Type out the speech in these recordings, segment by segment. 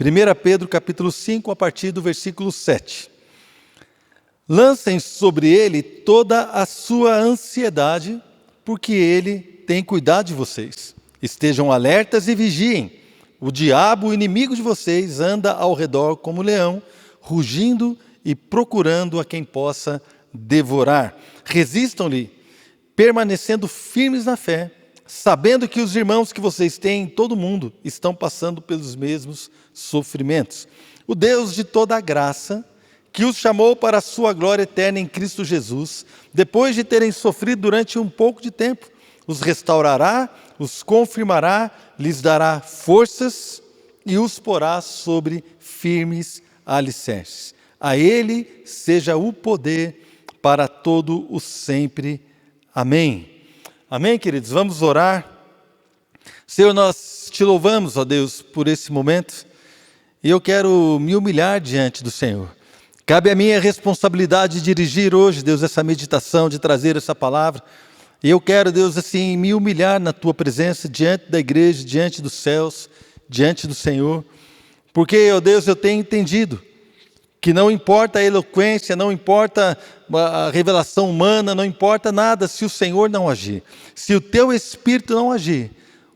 1 Pedro capítulo 5, a partir do versículo 7. Lancem sobre ele toda a sua ansiedade, porque ele tem cuidado de vocês. Estejam alertas e vigiem. O diabo, o inimigo de vocês, anda ao redor como leão, rugindo e procurando a quem possa devorar. Resistam-lhe, permanecendo firmes na fé, sabendo que os irmãos que vocês têm em todo o mundo estão passando pelos mesmos sofrimentos. O Deus de toda a graça, que os chamou para a sua glória eterna em Cristo Jesus, depois de terem sofrido durante um pouco de tempo, os restaurará, os confirmará, lhes dará forças e os porá sobre firmes alicerces. A Ele seja o poder para todo o sempre. Amém. Amém, queridos? Vamos orar. Senhor, nós te louvamos, ó Deus, por esse momento, e eu quero me humilhar diante do Senhor. Cabe a mim a responsabilidade de dirigir hoje, Deus, essa meditação, de trazer essa palavra. E eu quero, Deus, assim, me humilhar na Tua presença, diante da igreja, diante dos céus, diante do Senhor. Porque, ó Deus, eu tenho entendido que não importa a eloquência, não importa a revelação humana, não importa nada se o Senhor não agir. Se o Teu Espírito não agir,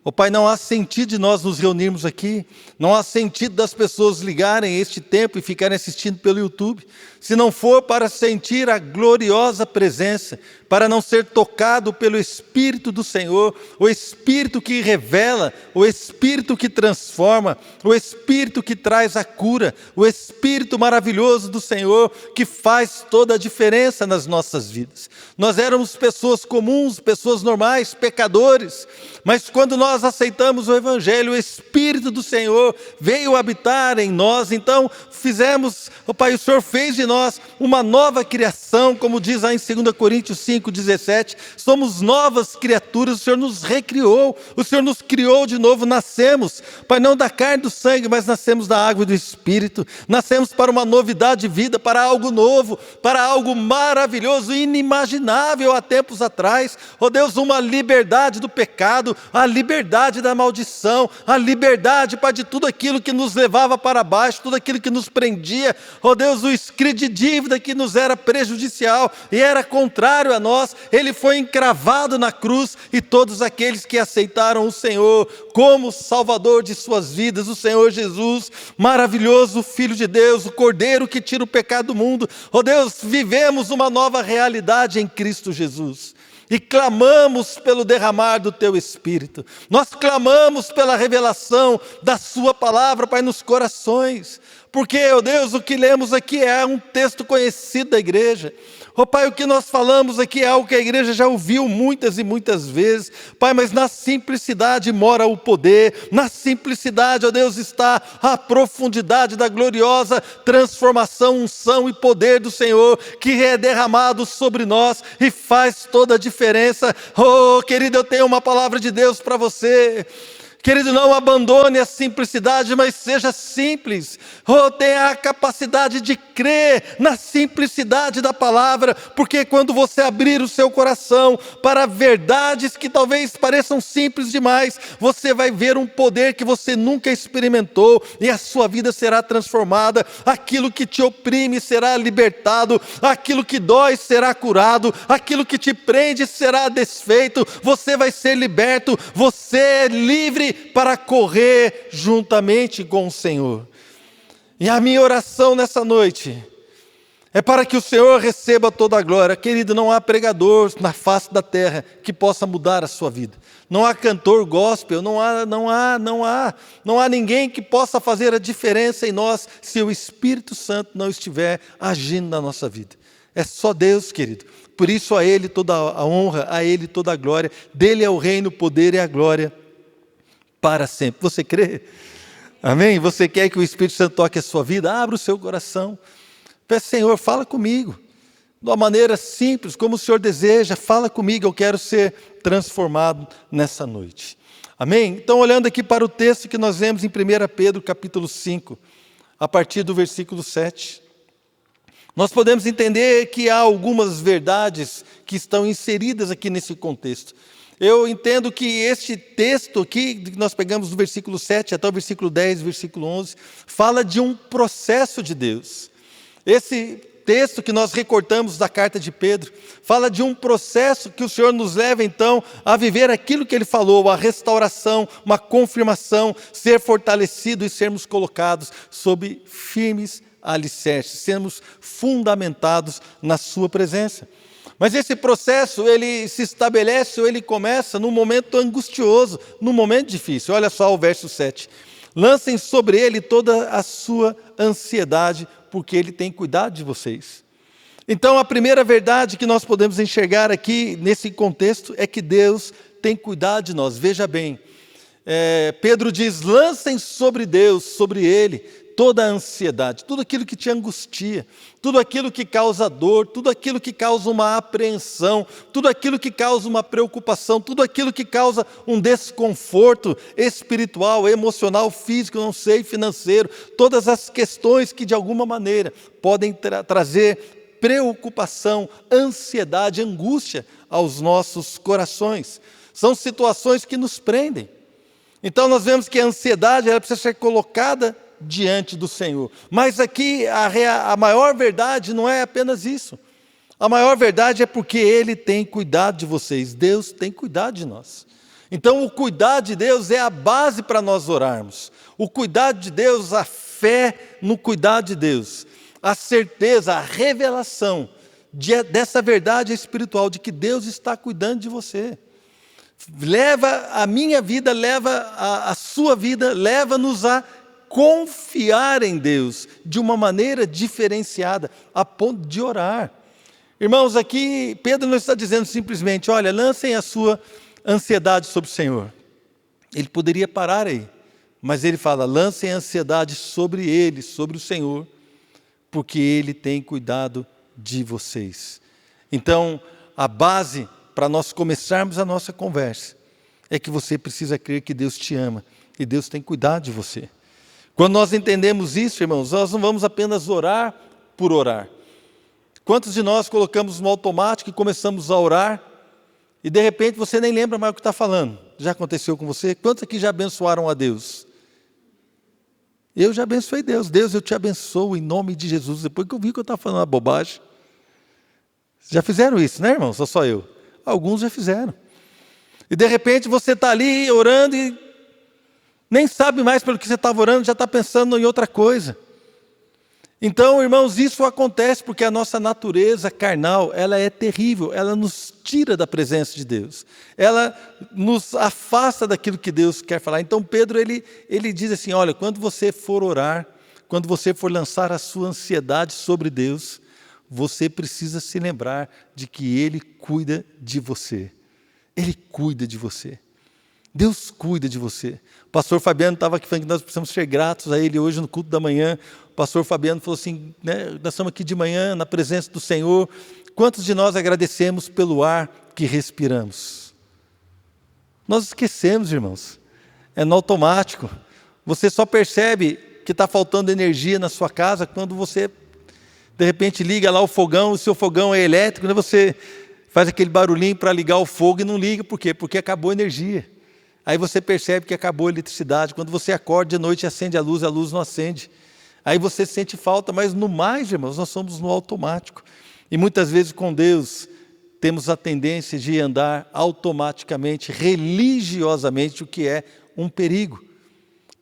ó Pai, não há sentido de nós nos reunirmos aqui, não há sentido das pessoas ligarem este tempo e ficarem assistindo pelo YouTube, se não for para sentir a gloriosa presença, para não ser tocado pelo Espírito do Senhor, o Espírito que revela, o Espírito que transforma, o Espírito que traz a cura, o Espírito maravilhoso do Senhor que faz toda a diferença nas nossas vidas. Nós éramos pessoas comuns, pessoas normais, pecadores, mas quando nós aceitamos o Evangelho, o Espírito do Senhor veio habitar em nós, então fizemos, ó Pai, o Senhor fez de nós uma nova criação, como diz lá em 2 Coríntios 5:17, somos novas criaturas, o Senhor nos recriou, o Senhor nos criou de novo, nascemos, Pai, não da carne e do sangue, mas nascemos da água e do Espírito, nascemos para uma novidade de vida, para algo novo, para algo maravilhoso, inimaginável há tempos atrás, ó Deus, uma liberdade do pecado, a liberdade da maldição, a liberdade, Pai, de tudo aquilo que nos levava para baixo, tudo aquilo que nos prendia, ó Deus, o escrito de dívida que nos era prejudicial e era contrário a nós, ele foi encravado na cruz, e todos aqueles que aceitaram o Senhor como Salvador de suas vidas, o Senhor Jesus, maravilhoso Filho de Deus, o Cordeiro que tira o pecado do mundo, ó Deus, vivemos uma nova realidade em Cristo Jesus. E clamamos pelo derramar do Teu Espírito. Nós clamamos pela revelação da Sua palavra, Pai, nos corações. Porque, ó Deus, o que lemos aqui é um texto conhecido da igreja. Ó Pai, o que nós falamos aqui é algo que a igreja já ouviu muitas e muitas vezes. Pai, mas na simplicidade mora o poder. Na simplicidade, ó Deus, está a profundidade da gloriosa transformação, unção e poder do Senhor, que é derramado sobre nós e faz toda a diferença. Oh, querido, eu tenho uma palavra de Deus para você. Querido, não abandone a simplicidade, mas seja simples. Oh, tenha a capacidade de crer na simplicidade da palavra, porque quando você abrir o seu coração para verdades que talvez pareçam simples demais, você vai ver um poder que você nunca experimentou e a sua vida será transformada. Aquilo que te oprime será libertado, aquilo que dói será curado, aquilo que te prende será desfeito, você vai ser liberto, você é livre para correr juntamente com o Senhor. E a minha oração nessa noite é para que o Senhor receba toda a glória. Querido, não há pregador na face da terra que possa mudar a sua vida. Não há cantor gospel, não há ninguém que possa fazer a diferença em nós se o Espírito Santo não estiver agindo na nossa vida. É só Deus, querido. Por isso a Ele toda a honra, a Ele toda a glória. Dele é o reino, o poder e a glória para sempre. Você crê? Amém? Você quer que o Espírito Santo toque a sua vida? Abra o seu coração. Peça, Senhor, fala comigo. De uma maneira simples, como o Senhor deseja, fala comigo, eu quero ser transformado nessa noite. Amém? Então, olhando aqui para o texto que nós vemos em 1 Pedro, capítulo 5, a partir do versículo 7, nós podemos entender que há algumas verdades que estão inseridas aqui nesse contexto. Eu entendo que este texto aqui, que nós pegamos do versículo 7 até o versículo 10, versículo 11, fala de um processo de Deus. Esse texto que nós recortamos da carta de Pedro, fala de um processo que o Senhor nos leva então a viver aquilo que Ele falou, a restauração, uma confirmação, ser fortalecido e sermos colocados sob firmes alicerces, sermos fundamentados na Sua presença. Mas esse processo, ele se estabelece ou ele começa num momento angustioso, num momento difícil. Olha só o verso 7. Lancem sobre ele toda a sua ansiedade, porque ele tem cuidado de vocês. Então, a primeira verdade que nós podemos enxergar aqui, nesse contexto, é que Deus tem cuidado de nós. Veja bem, Pedro diz, lancem sobre Deus, sobre Ele, toda a ansiedade, tudo aquilo que te angustia, tudo aquilo que causa dor, tudo aquilo que causa uma apreensão, tudo aquilo que causa uma preocupação, tudo aquilo que causa um desconforto espiritual, emocional, físico, não sei, financeiro, todas as questões que de alguma maneira podem trazer preocupação, ansiedade, angústia aos nossos corações. São situações que nos prendem. Então nós vemos que a ansiedade ela precisa ser colocada diante do Senhor. Mas aqui a maior verdade não é apenas isso. A maior verdade é porque Ele tem cuidado de vocês. Deus tem cuidado de nós. Então o cuidado de Deus é a base para nós orarmos. O cuidado de Deus, a fé no cuidado de Deus, a certeza, a revelação dessa verdade espiritual de que Deus está cuidando de você. Leva a minha vida, leva a sua vida, leva-nos a confiar em Deus de uma maneira diferenciada, a ponto de orar. Irmãos, aqui Pedro não está dizendo simplesmente, olha, lancem a sua ansiedade sobre o Senhor. Ele poderia parar aí, mas ele fala, lancem a ansiedade sobre Ele, sobre o Senhor, porque Ele tem cuidado de vocês. Então, a base para nós começarmos a nossa conversa é que você precisa crer que Deus te ama e Deus tem cuidado de você. Quando nós entendemos isso, irmãos, nós não vamos apenas orar por orar. Quantos de nós colocamos no automático e começamos a orar e de repente você nem lembra mais o que está falando? Já aconteceu com você? Quantos aqui já abençoaram a Deus? Eu já abençoei Deus. Deus, eu te abençoo em nome de Jesus. Depois que eu vi que eu estava falando uma bobagem. Já fizeram isso, né, irmãos? Ou só eu? Alguns já fizeram. E de repente você está ali orando e nem sabe mais pelo que você estava orando, já está pensando em outra coisa. Então, irmãos, isso acontece porque a nossa natureza carnal, ela é terrível, ela nos tira da presença de Deus. Ela nos afasta daquilo que Deus quer falar. Então, Pedro, ele diz assim, olha, quando você for orar, quando você for lançar a sua ansiedade sobre Deus, você precisa se lembrar de que Ele cuida de você. Ele cuida de você. Deus cuida de você. O pastor Fabiano estava aqui falando que nós precisamos ser gratos a Ele hoje no culto da manhã. O pastor Fabiano falou assim, né, nós estamos aqui de manhã na presença do Senhor. Quantos de nós agradecemos pelo ar que respiramos? Nós esquecemos, irmãos. É no automático. Você só percebe que está faltando energia na sua casa quando você, de repente, liga lá o fogão, o seu fogão é elétrico, né? Você faz aquele barulhinho para ligar o fogo e não liga. Por quê? Porque acabou a energia. Aí você percebe que acabou a eletricidade. Quando você acorda de noite e acende a luz não acende. Aí você sente falta, mas no mais, irmãos, nós somos no automático. E muitas vezes com Deus temos a tendência de andar automaticamente, religiosamente, o que é um perigo.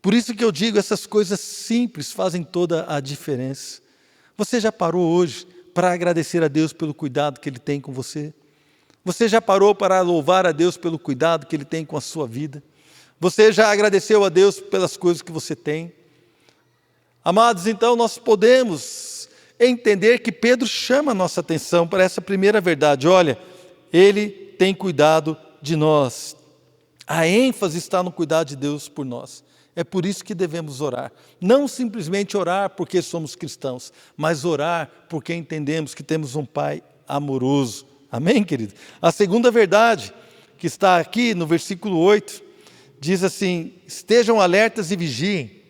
Por isso que eu digo, essas coisas simples fazem toda a diferença. Você já parou hoje para agradecer a Deus pelo cuidado que Ele tem com você? Você já parou para louvar a Deus pelo cuidado que Ele tem com a sua vida? Você já agradeceu a Deus pelas coisas que você tem? Amados, então nós podemos entender que Pedro chama a nossa atenção para essa primeira verdade. Olha, Ele tem cuidado de nós. A ênfase está no cuidado de Deus por nós. É por isso que devemos orar. Não simplesmente orar porque somos cristãos, mas orar porque entendemos que temos um Pai amoroso. Amém, querido? A segunda verdade, que está aqui no versículo 8, diz assim, estejam alertas e vigiem.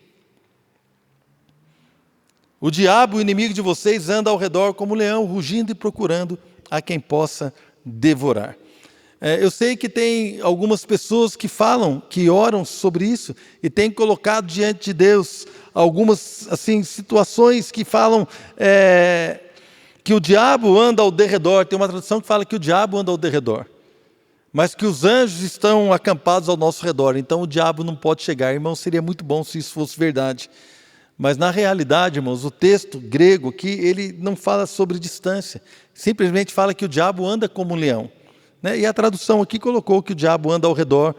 O diabo, o inimigo de vocês, anda ao redor como um leão, rugindo e procurando a quem possa devorar. Eu sei que tem algumas pessoas que falam, que oram sobre isso e têm colocado diante de Deus algumas assim situações que falam que o diabo anda ao derredor. Tem uma tradução que fala que o diabo anda ao derredor, mas que os anjos estão acampados ao nosso redor. Então o diabo não pode chegar. Irmão, seria muito bom se isso fosse verdade. Mas na realidade, irmãos, o texto grego aqui, ele não fala sobre distância. Simplesmente fala que o diabo anda como um leão. E a tradução aqui colocou que o diabo anda ao redor,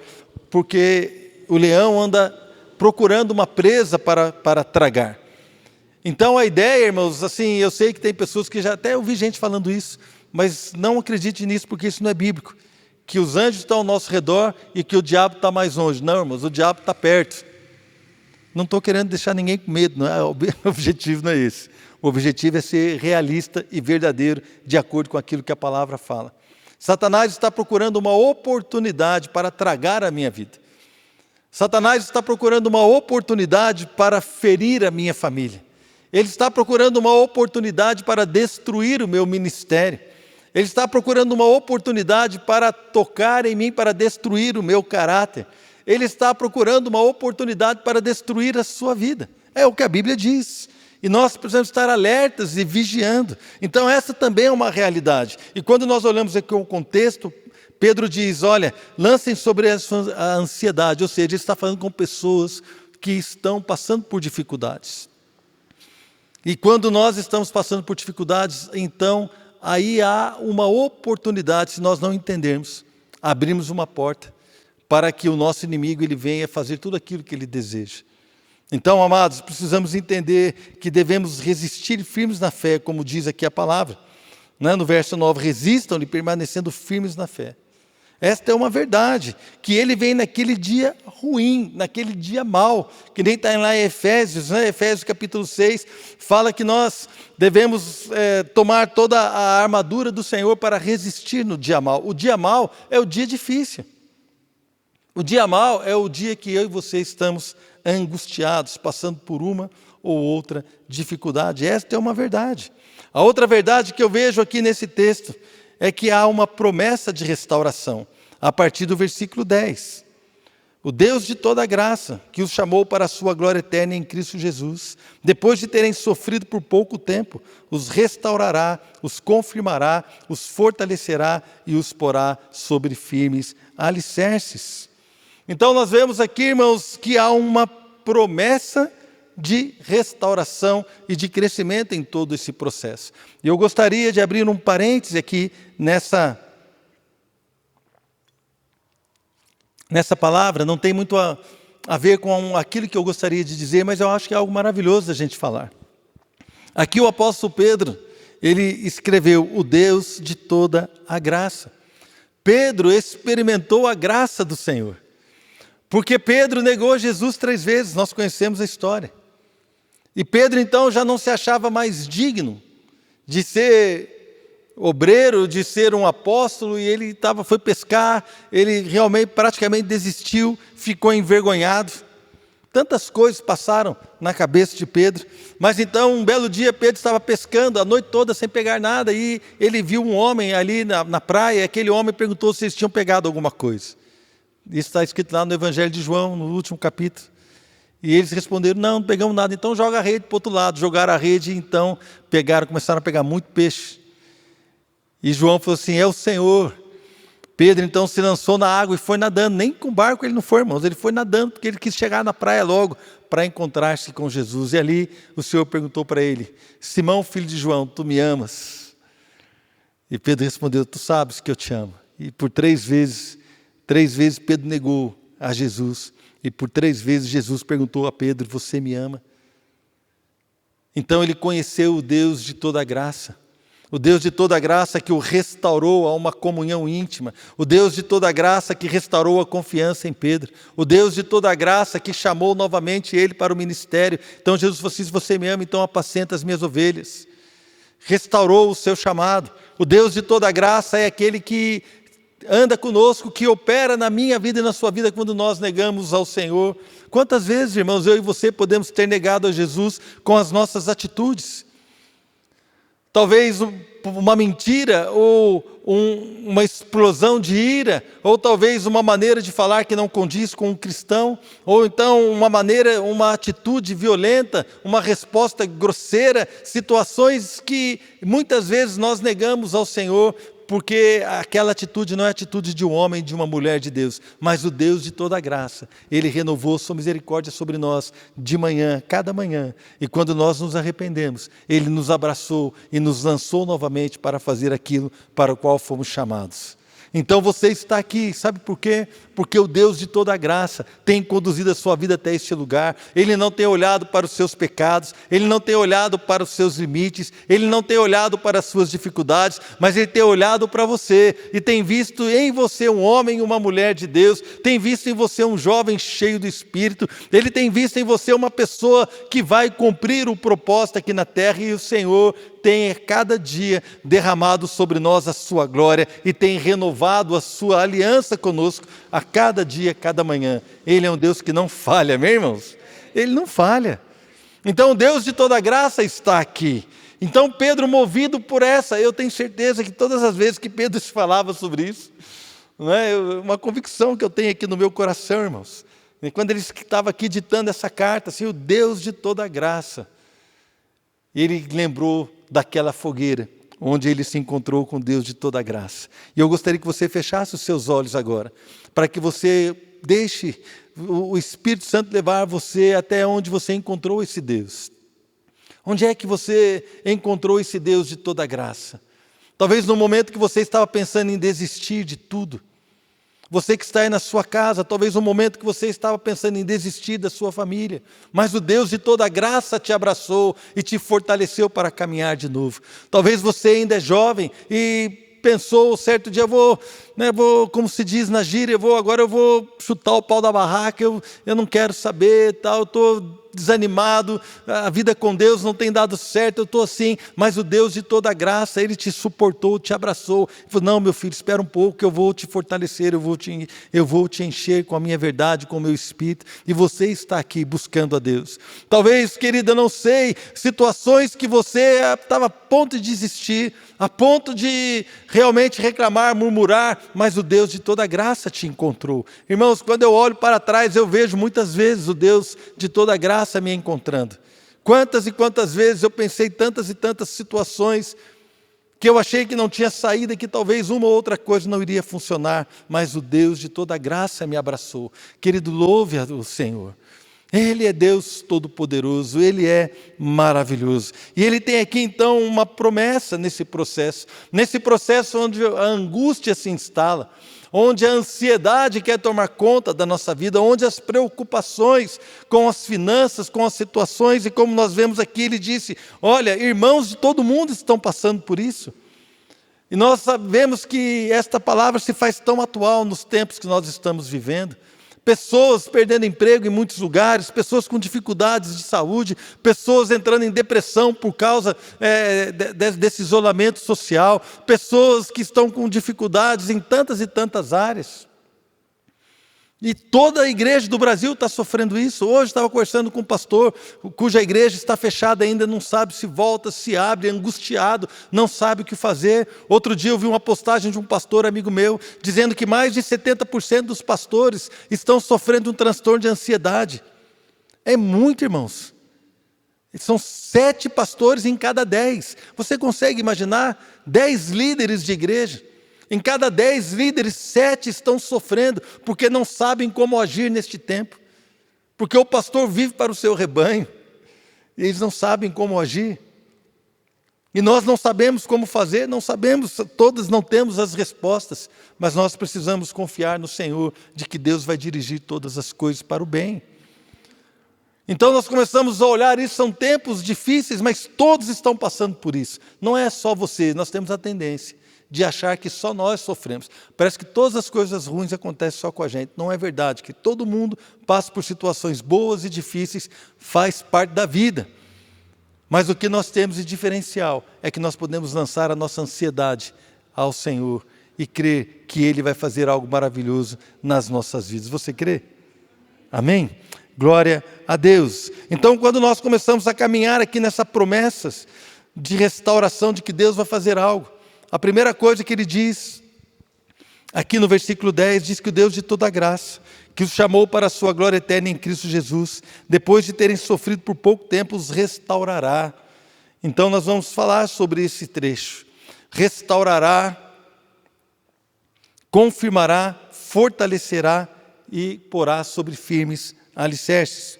porque o leão anda procurando uma presa para tragar. Então a ideia, irmãos, assim, eu sei que tem pessoas que já até ouvi gente falando isso, mas não acredite nisso, porque isso não é bíblico. Que os anjos estão ao nosso redor e que o diabo está mais longe. Não, irmãos, o diabo está perto. Não estou querendo deixar ninguém com medo, não é? O objetivo não é esse. O objetivo é ser realista e verdadeiro, de acordo com aquilo que a palavra fala. Satanás está procurando uma oportunidade para tragar a minha vida. Satanás está procurando uma oportunidade para ferir a minha família. Ele está procurando uma oportunidade para destruir o meu ministério. Ele está procurando uma oportunidade para tocar em mim, para destruir o meu caráter. Ele está procurando uma oportunidade para destruir a sua vida. É o que a Bíblia diz. E nós precisamos estar alertas e vigiando. Então essa também é uma realidade. E quando nós olhamos aqui o contexto, Pedro diz, olha, lancem sobre a ansiedade. Ou seja, ele está falando com pessoas que estão passando por dificuldades. E quando nós estamos passando por dificuldades, então aí há uma oportunidade, se nós não entendermos, abrimos uma porta para que o nosso inimigo ele venha fazer tudo aquilo que ele deseja. Então, amados, precisamos entender que devemos resistir firmes na fé, como diz aqui a palavra. No verso 9, resistam-lhe permanecendo firmes na fé. Esta é uma verdade, que ele vem naquele dia ruim, naquele dia mau, que nem está lá em Efésios, Efésios capítulo 6, fala que nós devemos tomar toda a armadura do Senhor para resistir no dia mau. O dia mau é o dia difícil. O dia mau é o dia que eu e você estamos angustiados, passando por uma ou outra dificuldade. Esta é uma verdade. A outra verdade que eu vejo aqui nesse texto é que há uma promessa de restauração, a partir do versículo 10. O Deus de toda graça, que os chamou para a sua glória eterna em Cristo Jesus, depois de terem sofrido por pouco tempo, os restaurará, os confirmará, os fortalecerá e os porá sobre firmes alicerces. Então nós vemos aqui, irmãos, que há uma promessa de restauração e de crescimento em todo esse processo. E eu gostaria de abrir um parêntese aqui nessa palavra, não tem muito a ver com aquilo que eu gostaria de dizer, mas eu acho que é algo maravilhoso da gente falar. Aqui o apóstolo Pedro, ele escreveu, o Deus de toda a graça. Pedro experimentou a graça do Senhor. Porque Pedro negou Jesus 3 vezes, nós conhecemos a história. E Pedro então já não se achava mais digno de ser obreiro, de ser um apóstolo, e ele foi pescar, ele realmente praticamente desistiu, ficou envergonhado. Tantas coisas passaram na cabeça de Pedro, mas então um belo dia Pedro estava pescando a noite toda sem pegar nada, e ele viu um homem ali na praia, e aquele homem perguntou se eles tinham pegado alguma coisa. Isso está escrito lá no Evangelho de João, no último capítulo. E eles responderam, não pegamos nada, então joga a rede para o outro lado. Jogaram a rede e então começaram a pegar muito peixe. E João falou assim, é o Senhor. Pedro então se lançou na água e foi nadando. Nem com barco ele não foi, irmãos, ele foi nadando, porque ele quis chegar na praia logo para encontrar-se com Jesus. E ali o Senhor perguntou para ele, Simão, filho de João, tu me amas? E Pedro respondeu, tu sabes que eu te amo. E por 3 vezes Pedro negou a Jesus. E por 3 vezes Jesus perguntou a Pedro, você me ama? Então ele conheceu o Deus de toda a graça. O Deus de toda a graça que o restaurou a uma comunhão íntima. O Deus de toda a graça que restaurou a confiança em Pedro. O Deus de toda a graça que chamou novamente ele para o ministério. Então Jesus falou assim, se você me ama, então apacenta as minhas ovelhas. Restaurou o seu chamado. O Deus de toda a graça é aquele que anda conosco, que opera na minha vida e na sua vida quando nós negamos ao Senhor. Quantas vezes, irmãos, eu e você podemos ter negado a Jesus com as nossas atitudes? Talvez uma mentira ou uma explosão de ira, ou talvez uma maneira de falar que não condiz com um cristão, ou então uma atitude violenta, uma resposta grosseira, situações que muitas vezes nós negamos ao Senhor, porque aquela atitude não é a atitude de um homem, de uma mulher de Deus, mas o Deus de toda a graça. Ele renovou sua misericórdia sobre nós de manhã, cada manhã. E quando nós nos arrependemos, Ele nos abraçou e nos lançou novamente para fazer aquilo para o qual fomos chamados. Então você está aqui, sabe por quê? Porque o Deus de toda a graça tem conduzido a sua vida até este lugar. Ele não tem olhado para os seus pecados, Ele não tem olhado para os seus limites, Ele não tem olhado para as suas dificuldades, mas Ele tem olhado para você e tem visto em você um homem e uma mulher de Deus, tem visto em você um jovem cheio do Espírito, Ele tem visto em você uma pessoa que vai cumprir o propósito aqui na terra, e o Senhor tem cada dia derramado sobre nós a sua glória e tem renovado a sua aliança conosco a cada dia, cada manhã. Ele é um Deus que não falha, meus irmãos. Ele não falha. Então o Deus de toda graça está aqui. Então Pedro, movido por eu tenho certeza que todas as vezes que Pedro se falava sobre isso, não é? Uma convicção que eu tenho aqui no meu coração, irmãos. E quando ele estava aqui ditando essa carta, assim, o Deus de toda graça, ele lembrou daquela fogueira, onde ele se encontrou com Deus de toda a graça. E eu gostaria que você fechasse os seus olhos agora, para que você deixe o Espírito Santo levar você até onde você encontrou esse Deus. Onde é que você encontrou esse Deus de toda a graça? Talvez no momento que você estava pensando em desistir de tudo. Você que está aí na sua casa, talvez no momento que você estava pensando em desistir da sua família, mas o Deus de toda a graça te abraçou e te fortaleceu para caminhar de novo. Talvez você ainda é jovem e pensou, certo dia, vou, como se diz na gíria, agora eu vou chutar o pau da barraca, eu não quero saber, eu estou desanimado, a vida com Deus não tem dado certo, eu estou assim, mas o Deus de toda a graça, Ele te suportou, te abraçou, falou, não, meu filho, espera um pouco, que eu vou te fortalecer, eu vou te encher com a minha verdade, com o meu Espírito, e você está aqui buscando a Deus. Talvez, querida, eu não sei, situações que você estava a ponto de desistir, a ponto de realmente reclamar, murmurar, mas o Deus de toda a graça te encontrou. Irmãos, quando eu olho para trás, eu vejo muitas vezes o Deus de toda a graça me encontrando. Quantas e quantas vezes eu pensei tantas e tantas situações que eu achei que não tinha saída, que talvez uma ou outra coisa não iria funcionar, mas o Deus de toda a graça me abraçou. Querido, louve o Senhor. Ele é Deus Todo-Poderoso, Ele é maravilhoso. E Ele tem aqui então uma promessa nesse processo onde a angústia se instala, onde a ansiedade quer tomar conta da nossa vida, onde as preocupações com as finanças, com as situações, e como nós vemos aqui, ele disse, olha, irmãos de todo mundo estão passando por isso. E nós sabemos que esta palavra se faz tão atual nos tempos que nós estamos vivendo. Pessoas perdendo emprego em muitos lugares, pessoas com dificuldades de saúde, pessoas entrando em depressão por causa desse isolamento social, pessoas que estão com dificuldades em tantas e tantas áreas. E toda a igreja do Brasil está sofrendo isso. Hoje estava conversando com um pastor cuja igreja está fechada ainda, não sabe se volta, se abre, angustiado, não sabe o que fazer. Outro dia eu vi uma postagem de um pastor amigo meu, dizendo que mais de 70% dos pastores estão sofrendo um transtorno de ansiedade. É muito, irmãos. São 7 pastores em cada 10. Você consegue imaginar 10 líderes de igreja? Em cada 10 líderes, 7 estão sofrendo, porque não sabem como agir neste tempo. Porque o pastor vive para o seu rebanho, e eles não sabem como agir. E nós não sabemos como fazer, não sabemos, todos não temos as respostas, mas nós precisamos confiar no Senhor, de que Deus vai dirigir todas as coisas para o bem. Então nós começamos a olhar isso, são tempos difíceis, mas todos estão passando por isso. Não é só você, nós temos a tendência de achar que só nós sofremos. Parece que todas as coisas ruins acontecem só com a gente. Não é verdade, que todo mundo passa por situações boas e difíceis, faz parte da vida. Mas o que nós temos de diferencial é que nós podemos lançar a nossa ansiedade ao Senhor e crer que Ele vai fazer algo maravilhoso nas nossas vidas. Você crê? Amém? Glória a Deus. Então, quando nós começamos a caminhar aqui nessas promessas de restauração, de que Deus vai fazer algo, a primeira coisa que ele diz, aqui no versículo 10, diz que o Deus de toda graça, que os chamou para a sua glória eterna em Cristo Jesus, depois de terem sofrido por pouco tempo, os restaurará. Então nós vamos falar sobre esse trecho. Restaurará, confirmará, fortalecerá e porá sobre firmes alicerces.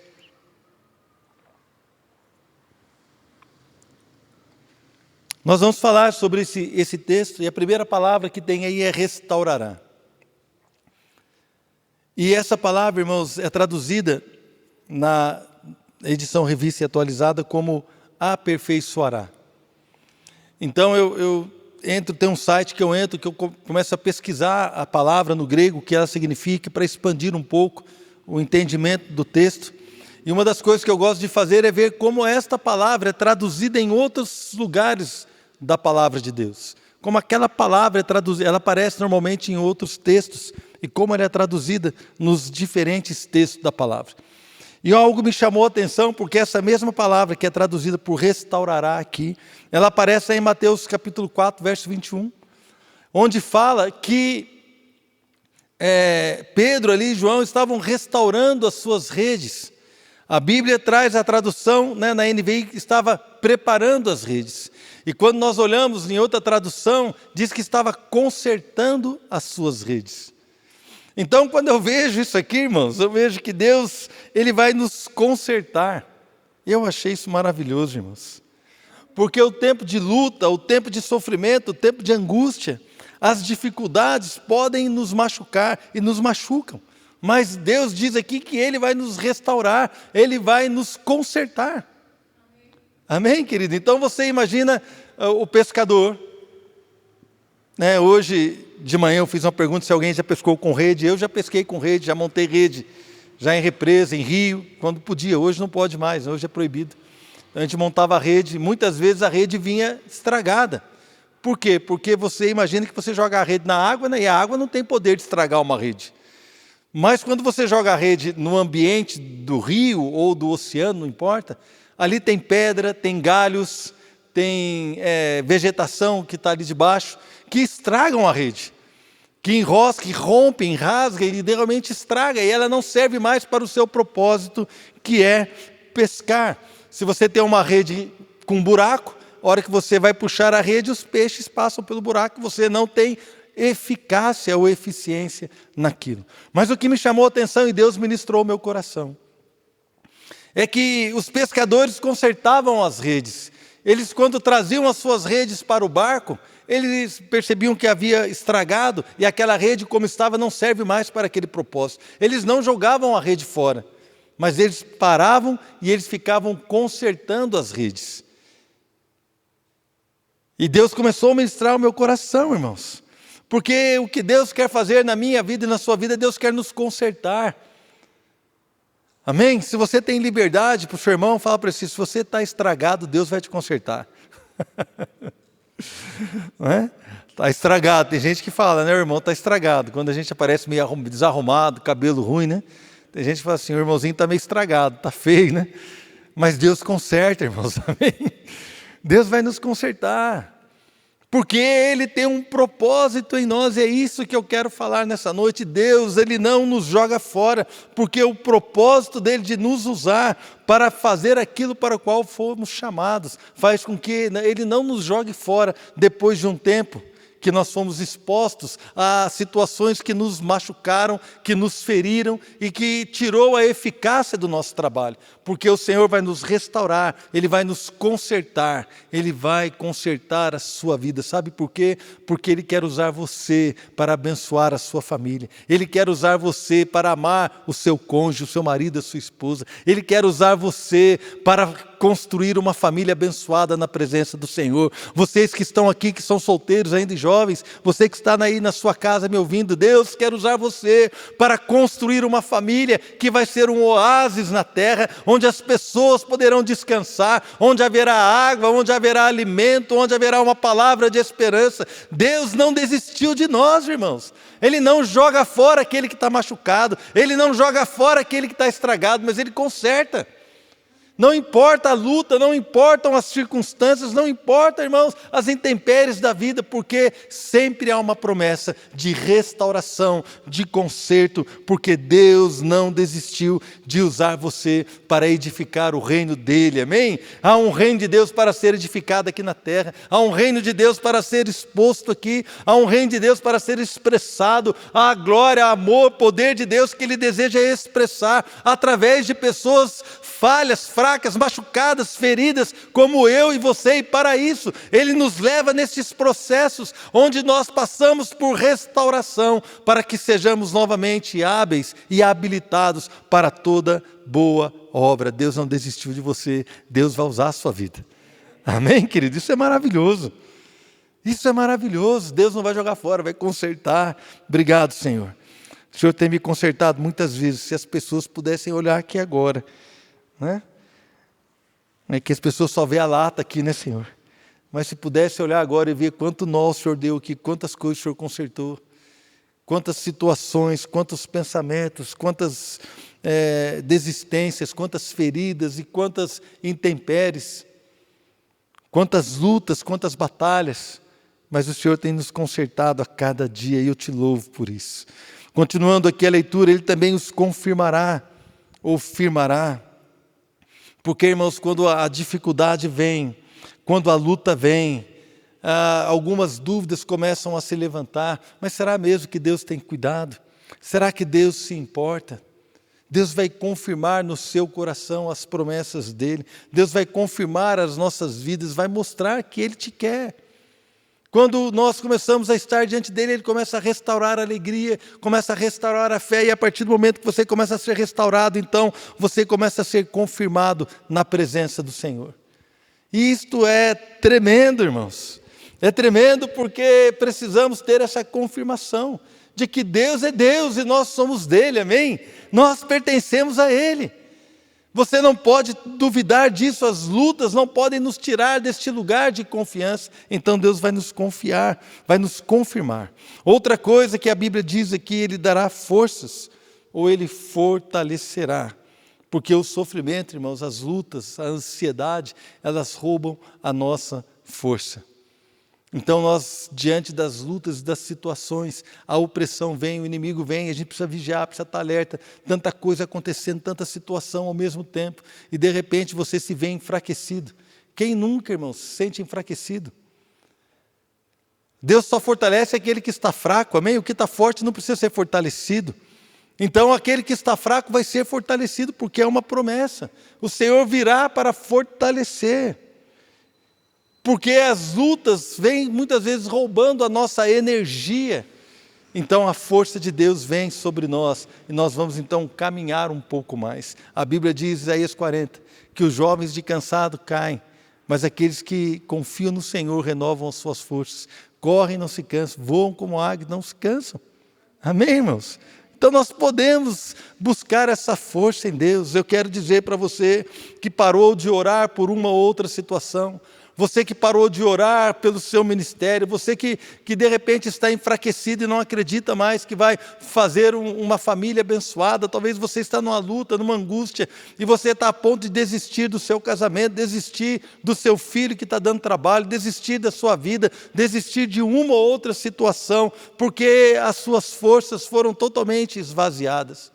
Nós vamos falar sobre esse texto, e a primeira palavra que tem aí é restaurará. E essa palavra, irmãos, é traduzida na edição Revista e Atualizada como aperfeiçoará. Então eu entro, tem um site que eu entro, que eu começo a pesquisar a palavra no grego, o que ela significa, para expandir um pouco o entendimento do texto. E uma das coisas que eu gosto de fazer é ver como esta palavra é traduzida em outros lugares da palavra de Deus. Como aquela palavra é traduzida, ela aparece normalmente em outros textos, e como ela é traduzida nos diferentes textos da palavra. E algo me chamou a atenção, porque essa mesma palavra que é traduzida por restaurará aqui, ela aparece em Mateus capítulo 4, verso 21, onde fala que Pedro ali e João estavam restaurando as suas redes. A Bíblia traz a tradução, na NVI, que estava preparando as redes. E quando nós olhamos em outra tradução, diz que estava consertando as suas redes. Então, quando eu vejo isso aqui, irmãos, eu vejo que Deus, Ele vai nos consertar. Eu achei isso maravilhoso, irmãos. Porque o tempo de luta, o tempo de sofrimento, o tempo de angústia, as dificuldades podem nos machucar e nos machucam. Mas Deus diz aqui que Ele vai nos restaurar, Ele vai nos consertar. Amém, querido? Então você imagina o pescador. Hoje de manhã eu fiz uma pergunta se alguém já pescou com rede. Eu já pesquei com rede, já montei rede, já em represa, em rio, quando podia. Hoje não pode mais, hoje é proibido. A gente montava a rede, muitas vezes a rede vinha estragada. Por quê? Porque você imagina que você joga a rede na água, né? E a água não tem poder de estragar uma rede. Mas quando você joga a rede no ambiente do rio ou do oceano, não importa, ali tem pedra, tem galhos, tem vegetação que está ali debaixo, que estragam a rede, que enrosca, que rompe, rasga e realmente estraga, e ela não serve mais para o seu propósito, que é pescar. Se você tem uma rede com buraco, a hora que você vai puxar a rede, os peixes passam pelo buraco, você não tem eficácia ou eficiência naquilo. Mas o que me chamou a atenção, e Deus ministrou o meu coração, é que os pescadores consertavam as redes. Eles, quando traziam as suas redes para o barco, eles percebiam que havia estragado, e aquela rede como estava não serve mais para aquele propósito. Eles não jogavam a rede fora, mas eles paravam e eles ficavam consertando as redes. E Deus começou a ministrar o meu coração, irmãos. Porque o que Deus quer fazer na minha vida e na sua vida, Deus quer nos consertar. Amém? Se você tem liberdade para o seu irmão, fala para ele, se você está estragado, Deus vai te consertar. Não é? Está estragado. Tem gente que fala, né, o irmão está estragado. Quando a gente aparece meio desarrumado, cabelo ruim, né? Tem gente que fala assim, o irmãozinho está meio estragado, está feio, né? Mas Deus conserta, irmãos. Amém? Deus vai nos consertar. Porque Ele tem um propósito em nós, e é isso que eu quero falar nessa noite. Deus, Ele não nos joga fora, porque o propósito dEle de nos usar para fazer aquilo para o qual fomos chamados, faz com que Ele não nos jogue fora depois de um tempo que nós fomos expostos a situações que nos machucaram, que nos feriram e que tirou a eficácia do nosso trabalho. Porque o Senhor vai nos restaurar, Ele vai nos consertar, Ele vai consertar a sua vida. Sabe por quê? Porque Ele quer usar você para abençoar a sua família. Ele quer usar você para amar o seu cônjuge, o seu marido, a sua esposa. Ele quer usar você para construir uma família abençoada na presença do Senhor. Vocês que estão aqui, que são solteiros ainda e jovens, você que está aí na sua casa me ouvindo, Deus quer usar você para construir uma família que vai ser um oásis na terra, onde as pessoas poderão descansar, onde haverá água, onde haverá alimento, onde haverá uma palavra de esperança. Deus não desistiu de nós, irmãos. Ele não joga fora aquele que está machucado, Ele não joga fora aquele que está estragado, mas Ele conserta. Não importa a luta, não importam as circunstâncias, não importa, irmãos, as intempéries da vida, porque sempre há uma promessa de restauração, de conserto, porque Deus não desistiu de usar você para edificar o reino dele, amém? Há um reino de Deus para ser edificado aqui na terra, há um reino de Deus para ser exposto aqui, há um reino de Deus para ser expressado, há a glória, amor, poder de Deus que Ele deseja expressar através de pessoas falhas, fracas, machucadas, feridas, como eu e você, e para isso, Ele nos leva nesses processos, onde nós passamos por restauração, para que sejamos novamente hábeis e habilitados para toda boa obra. Deus não desistiu de você, Deus vai usar a sua vida. Amém, querido? Isso é maravilhoso. Isso é maravilhoso, Deus não vai jogar fora, vai consertar. Obrigado, Senhor. O Senhor tem me consertado muitas vezes, se as pessoas pudessem olhar aqui agora, né? É que as pessoas só veem a lata aqui, né, Senhor? Mas se pudesse olhar agora e ver quanto nó o Senhor deu aqui, quantas coisas o Senhor consertou, quantas situações, quantos pensamentos, quantas desistências, quantas feridas e quantas intempéries, quantas lutas, quantas batalhas, mas o Senhor tem nos consertado a cada dia e eu te louvo por isso. Continuando aqui a leitura, Ele também os confirmará, ou firmará. Porque, irmãos, quando a dificuldade vem, quando a luta vem, algumas dúvidas começam a se levantar. Mas será mesmo que Deus tem cuidado? Será que Deus se importa? Deus vai confirmar no seu coração as promessas dEle. Deus vai confirmar as nossas vidas, vai mostrar que Ele te quer. Quando nós começamos a estar diante dEle, Ele começa a restaurar a alegria, começa a restaurar a fé, e a partir do momento que você começa a ser restaurado, então você começa a ser confirmado na presença do Senhor. E isto é tremendo, irmãos. É tremendo porque precisamos ter essa confirmação de que Deus é Deus e nós somos dEle, amém? Nós pertencemos a Ele. Você não pode duvidar disso, as lutas não podem nos tirar deste lugar de confiança. Então Deus vai nos confiar, vai nos confirmar. Outra coisa que a Bíblia diz aqui, Ele dará forças, ou Ele fortalecerá. Porque o sofrimento, irmãos, as lutas, a ansiedade, elas roubam a nossa força. Então nós, diante das lutas e das situações, a opressão vem, o inimigo vem, a gente precisa vigiar, precisa estar alerta, tanta coisa acontecendo, tanta situação ao mesmo tempo, e de repente você se vê enfraquecido. Quem nunca, irmãos, se sente enfraquecido? Deus só fortalece aquele que está fraco, amém? O que está forte não precisa ser fortalecido. Então aquele que está fraco vai ser fortalecido, porque é uma promessa. O Senhor virá para fortalecer. Porque as lutas vêm muitas vezes roubando a nossa energia. Então a força de Deus vem sobre nós e nós vamos então caminhar um pouco mais. A Bíblia diz, Isaías 40, que os jovens de cansado caem, mas aqueles que confiam no Senhor renovam as suas forças. Correm e não se cansam, voam como águia e não se cansam. Amém, irmãos? Então nós podemos buscar essa força em Deus. Eu quero dizer para você que parou de orar por uma ou outra situação, você que parou de orar pelo seu ministério, você que de repente está enfraquecido e não acredita mais que vai fazer uma família abençoada, talvez você está numa luta, numa angústia, e você está a ponto de desistir do seu casamento, desistir do seu filho que está dando trabalho, desistir da sua vida, desistir de uma ou outra situação, porque as suas forças foram totalmente esvaziadas.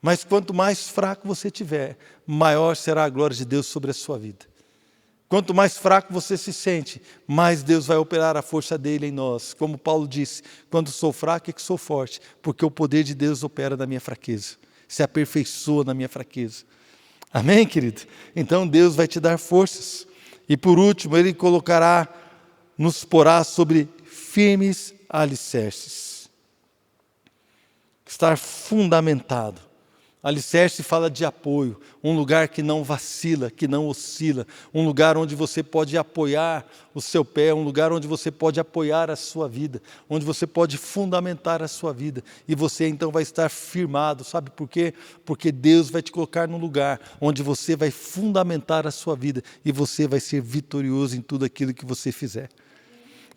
Mas quanto mais fraco você tiver, maior será a glória de Deus sobre a sua vida. Quanto mais fraco você se sente, mais Deus vai operar a força dele em nós. Como Paulo disse, quando sou fraco é que sou forte, porque o poder de Deus opera na minha fraqueza, se aperfeiçoa na minha fraqueza. Amém, querido? Então Deus vai te dar forças. E por último, Ele nos porá sobre firmes alicerces. Estar fundamentado. Alicerce fala de apoio, um lugar que não vacila, que não oscila, um lugar onde você pode apoiar o seu pé, um lugar onde você pode apoiar a sua vida, onde você pode fundamentar a sua vida, e você então vai estar firmado, sabe por quê? Porque Deus vai te colocar num lugar onde você vai fundamentar a sua vida, e você vai ser vitorioso em tudo aquilo que você fizer.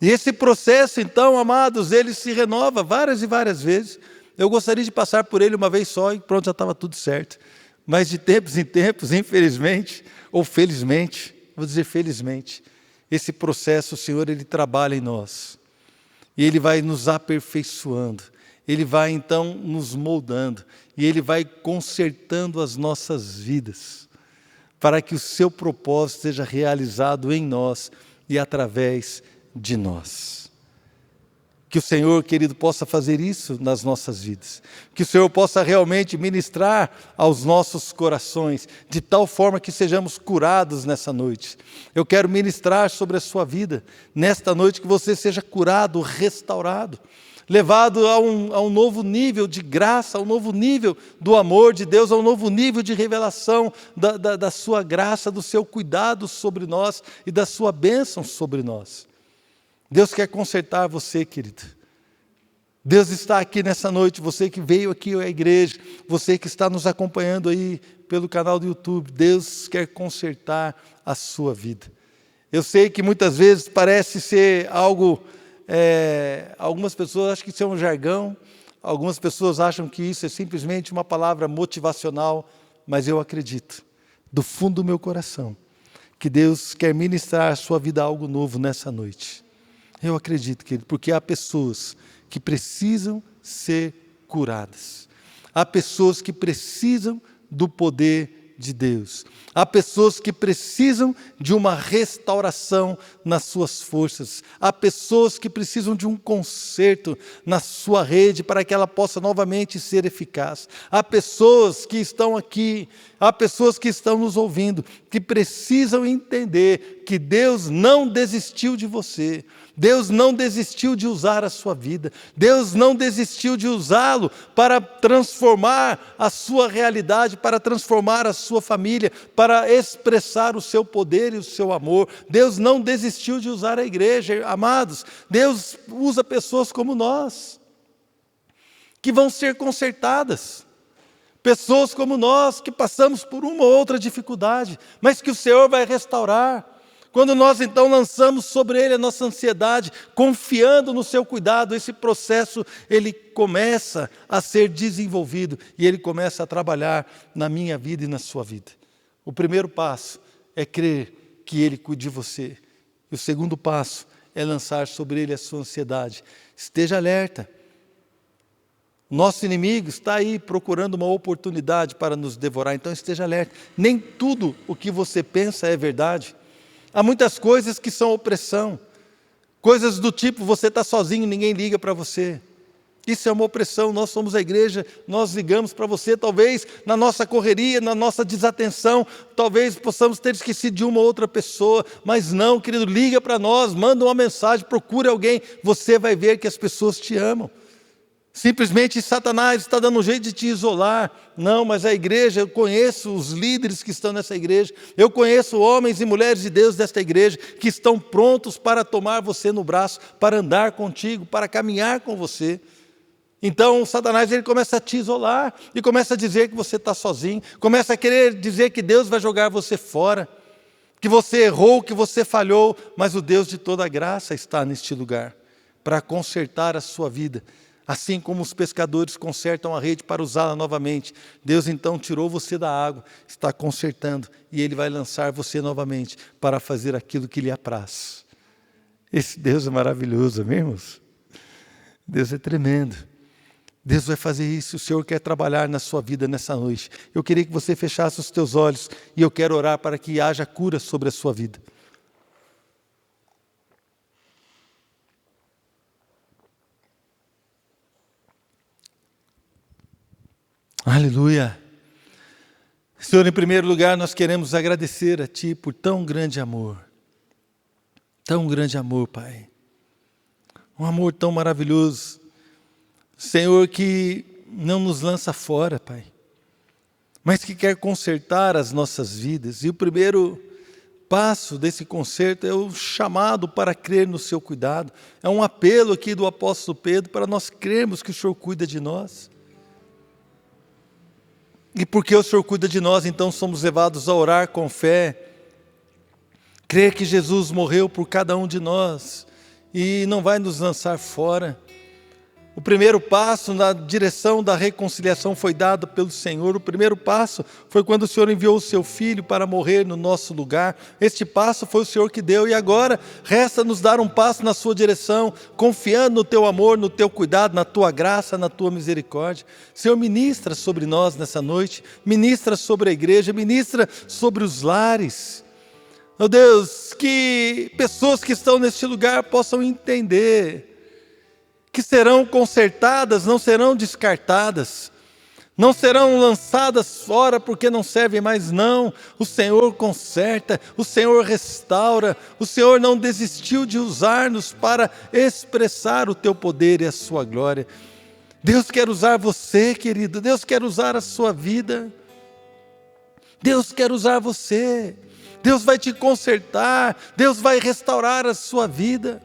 E esse processo então, amados, ele se renova várias e várias vezes. Eu gostaria de passar por ele uma vez só e pronto, já estava tudo certo. Mas de tempos em tempos, infelizmente, ou felizmente, vou dizer felizmente, esse processo, o Senhor, Ele trabalha em nós. E Ele vai nos aperfeiçoando. Ele vai então nos moldando. E Ele vai consertando as nossas vidas, para que o seu propósito seja realizado em nós e através de nós. Que o Senhor, querido, possa fazer isso nas nossas vidas. Que o Senhor possa realmente ministrar aos nossos corações, de tal forma que sejamos curados nessa noite. Eu quero ministrar sobre a sua vida, nesta noite, que você seja curado, restaurado, levado a um novo nível de graça, a um novo nível do amor de Deus, a um novo nível de revelação da sua graça, do seu cuidado sobre nós e da sua bênção sobre nós. Deus quer consertar você, querido. Deus está aqui nessa noite, você que veio aqui à igreja, você que está nos acompanhando aí pelo canal do YouTube, Deus quer consertar a sua vida. Eu sei que muitas vezes parece ser algo, algumas pessoas acham que isso é um jargão, algumas pessoas acham que isso é simplesmente uma palavra motivacional, mas eu acredito, do fundo do meu coração, que Deus quer ministrar a sua vida algo novo nessa noite. Eu acredito, querido, porque há pessoas que precisam ser curadas. Há pessoas que precisam do poder de Deus. Há pessoas que precisam de uma restauração nas suas forças. Há pessoas que precisam de um conserto na sua rede para que ela possa novamente ser eficaz. Há pessoas que estão aqui, há pessoas que estão nos ouvindo, que precisam entender que Deus não desistiu de você. Deus não desistiu de usar a sua vida. Deus não desistiu de usá-lo para transformar a sua realidade, para transformar a sua família, para expressar o seu poder e o seu amor. Deus não desistiu de usar a igreja, amados. Deus usa pessoas como nós, que vão ser consertadas. Pessoas como nós, que passamos por uma ou outra dificuldade, mas que o Senhor vai restaurar. Quando nós então lançamos sobre Ele a nossa ansiedade, confiando no seu cuidado, esse processo ele começa a ser desenvolvido e ele começa a trabalhar na minha vida e na sua vida. O primeiro passo é crer que Ele cuide de você. E o segundo passo é lançar sobre Ele a sua ansiedade. Esteja alerta. Nosso inimigo está aí procurando uma oportunidade para nos devorar, então esteja alerta. Nem tudo o que você pensa é verdade. Há muitas coisas que são opressão, coisas do tipo, você está sozinho, ninguém liga para você. Isso é uma opressão, nós somos a igreja, nós ligamos para você, talvez na nossa correria, na nossa desatenção, talvez possamos ter esquecido de uma ou outra pessoa, mas não, querido, liga para nós, manda uma mensagem, procure alguém, você vai ver que as pessoas te amam. Simplesmente Satanás está dando um jeito de te isolar. Não, mas a igreja, eu conheço os líderes que estão nessa igreja, eu conheço homens e mulheres de Deus desta igreja que estão prontos para tomar você no braço, para andar contigo, para caminhar com você. Então Satanás ele começa a te isolar e começa a dizer que você está sozinho, começa a querer dizer que Deus vai jogar você fora, que você errou, que você falhou, mas o Deus de toda graça está neste lugar para consertar a sua vida. Assim como os pescadores consertam a rede para usá-la novamente, Deus então tirou você da água, está consertando e Ele vai lançar você novamente para fazer aquilo que lhe apraz. Esse Deus é maravilhoso, amém, irmãos? Deus é tremendo. Deus vai fazer isso, o Senhor quer trabalhar na sua vida nessa noite. Eu queria que você fechasse os teus olhos e eu quero orar para que haja cura sobre a sua vida. Aleluia. Senhor, em primeiro lugar, nós queremos agradecer a Ti por tão grande amor. Tão grande amor, Pai. Um amor tão maravilhoso. Senhor, que não nos lança fora, Pai, mas que quer consertar as nossas vidas. E o primeiro passo desse conserto é o chamado para crer no Seu cuidado. É um apelo aqui do apóstolo Pedro para nós crermos que o Senhor cuida de nós. E porque o Senhor cuida de nós, então somos levados a orar com fé, crer que Jesus morreu por cada um de nós e não vai nos lançar fora. O primeiro passo na direção da reconciliação foi dado pelo Senhor. O primeiro passo foi quando o Senhor enviou o seu Filho para morrer no nosso lugar. Este passo foi o Senhor que deu, e agora resta nos dar um passo na sua direção, confiando no teu amor, no teu cuidado, na tua graça, na tua misericórdia. Senhor, ministra sobre nós nessa noite, ministra sobre a igreja, ministra sobre os lares. Meu Deus, que pessoas que estão neste lugar possam entender que serão consertadas, não serão descartadas, não serão lançadas fora porque não servem mais, não. O Senhor conserta, o Senhor restaura, o Senhor não desistiu de usar-nos para expressar o teu poder e a sua glória. Deus quer usar você, querido, Deus quer usar a sua vida, Deus quer usar você, Deus vai te consertar, Deus vai restaurar a sua vida.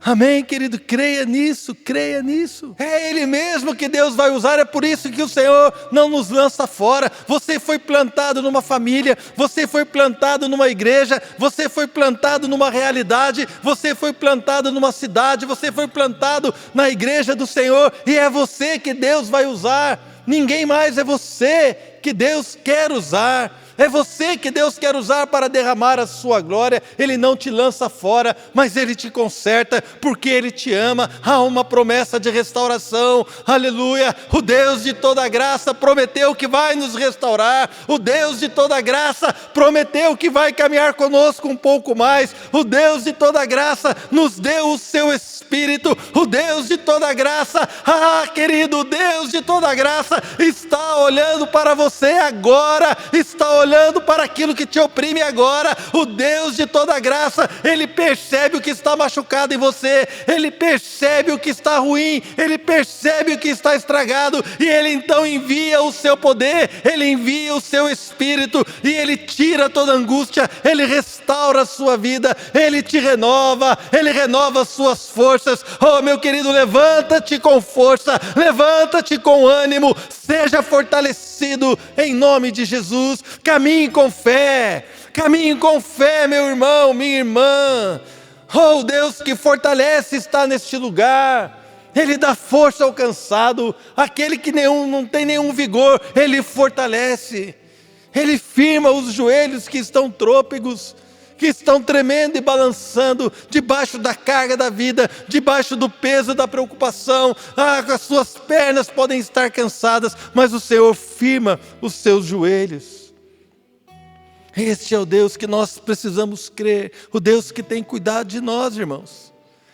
Amém, querido? Creia nisso, creia nisso. É Ele mesmo que Deus vai usar, é por isso que o Senhor não nos lança fora. Você foi plantado numa família, você foi plantado numa igreja, você foi plantado numa realidade, você foi plantado numa cidade, você foi plantado na igreja do Senhor, e é você que Deus vai usar. Ninguém mais, é você que Deus quer usar. É você que Deus quer usar para derramar a sua glória. Ele não te lança fora, mas Ele te conserta, porque Ele te ama. Há uma promessa de restauração, aleluia. O Deus de toda graça prometeu que vai nos restaurar. O Deus de toda graça prometeu que vai caminhar conosco um pouco mais. O Deus de toda graça nos deu o seu Espírito. O Deus de toda graça, querido, o Deus de toda graça está olhando para você agora, está olhando para aquilo que te oprime agora. O Deus de toda graça, Ele percebe o que está machucado em você, Ele percebe o que está ruim, Ele percebe o que está estragado, e Ele então envia o seu poder, Ele envia o seu Espírito, e Ele tira toda angústia, Ele restaura a sua vida, Ele te renova, Ele renova as suas forças. Oh, meu querido, levanta-te com força, levanta-te com ânimo, seja fortalecido em nome de Jesus. Caminhe com fé, meu irmão, minha irmã. Oh, Deus que fortalece está neste lugar. Ele dá força ao cansado, aquele que não tem nenhum vigor, Ele fortalece. Ele firma os joelhos que estão trôpegos, que estão tremendo e balançando debaixo da carga da vida, debaixo do peso da preocupação. As suas pernas podem estar cansadas, mas o Senhor firma os seus joelhos. Este é o Deus que nós precisamos crer, o Deus que tem cuidado de nós, irmãos.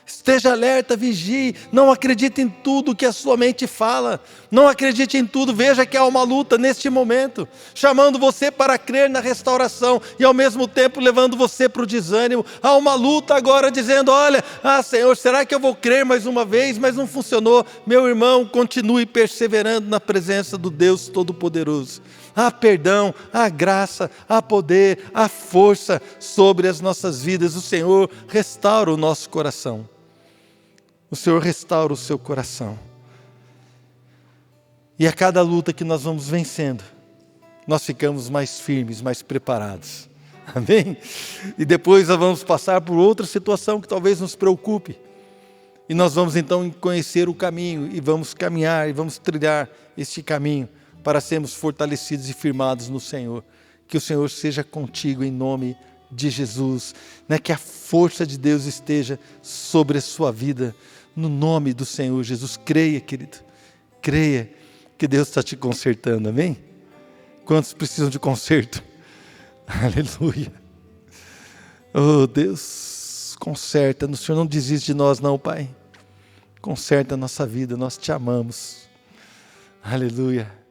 Esteja alerta, vigie, não acredite em tudo que a sua mente fala, não acredite em tudo. Veja que há uma luta neste momento, chamando você para crer na restauração e ao mesmo tempo levando você para o desânimo. Há uma luta agora dizendo: olha, Senhor, será que eu vou crer mais uma vez? Mas não funcionou. Meu irmão, continue perseverando na presença do Deus Todo-Poderoso. Há perdão, há graça, há poder, há força sobre as nossas vidas. O Senhor restaura o nosso coração. O Senhor restaura o seu coração. E a cada luta que nós vamos vencendo, nós ficamos mais firmes, mais preparados. Amém? E depois nós vamos passar por outra situação que talvez nos preocupe. E nós vamos então conhecer o caminho e vamos caminhar e vamos trilhar este caminho para sermos fortalecidos e firmados no Senhor. Que o Senhor seja contigo em nome de Jesus. Que a força de Deus esteja sobre a sua vida, no nome do Senhor Jesus. Creia, querido, creia que Deus está te consertando, amém? Quantos precisam de conserto? Aleluia. Oh, Deus, conserta, o Senhor não desiste de nós não, Pai. Conserta a nossa vida, nós te amamos. Aleluia.